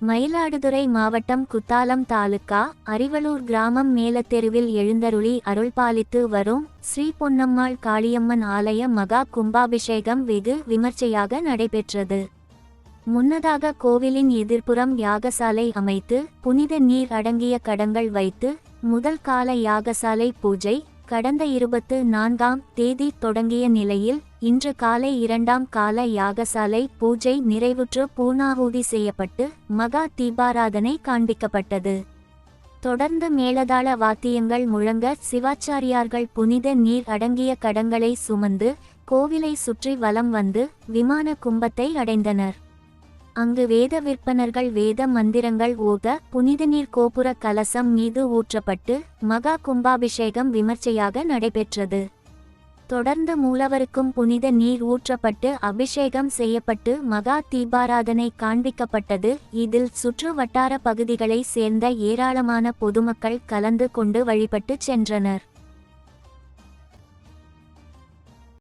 மயிலாடுதுறை மாவட்டம் குத்தாலம் தாலுகா அறிவலூர் கிராமம் மேலத்தெருவில் எழுந்தருளி அருள்பாலித்து வரும் ஸ்ரீ பொன்னம்மாள் காளியம்மன் ஆலய மகா கும்பாபிஷேகம் வெகு விமர்சையாக நடைபெற்றது. முன்னதாக கோவிலின் எதிர்ப்புறம் யாகசாலை அமைத்து புனித நீர் அடங்கிய கடங்கள் வைத்து முதல் கால யாகசாலை பூஜை கடந்த 24ஆம் தேதி தொடங்கிய நிலையில் இன்று காலை 2ஆம் கால யாகசாலை பூஜை நிறைவுற்று பூர்ணாகுதி செய்யப்பட்டு மகா தீபாராதனை காண்பிக்கப்பட்டது. தொடர்ந்து மேளதாள வாத்தியங்கள் முழங்க சிவாச்சாரியார்கள் புனித நீர் அடங்கிய கடங்களை சுமந்து கோவிலை சுற்றி வலம் வந்து விமான கும்பத்தை அடைந்தனர். அங்கு வேத விற்பனர்கள் வேத மந்திரங்கள் ஓத புனித நீர் கோபுர கலசம் மீது ஊற்றப்பட்டு மகா கும்பாபிஷேகம் விமர்சையாக நடைபெற்றது. தொடர்ந்து மூலவருக்கும் புனித நீர் ஊற்றப்பட்டு அபிஷேகம் செய்யப்பட்டு மகா தீபாராதனை காண்பிக்கப்பட்டது. இதில் சுற்று வட்டார பகுதிகளை சேர்ந்த ஏராளமான பொதுமக்கள் கலந்து கொண்டு வழிபட்டு சென்றனர்.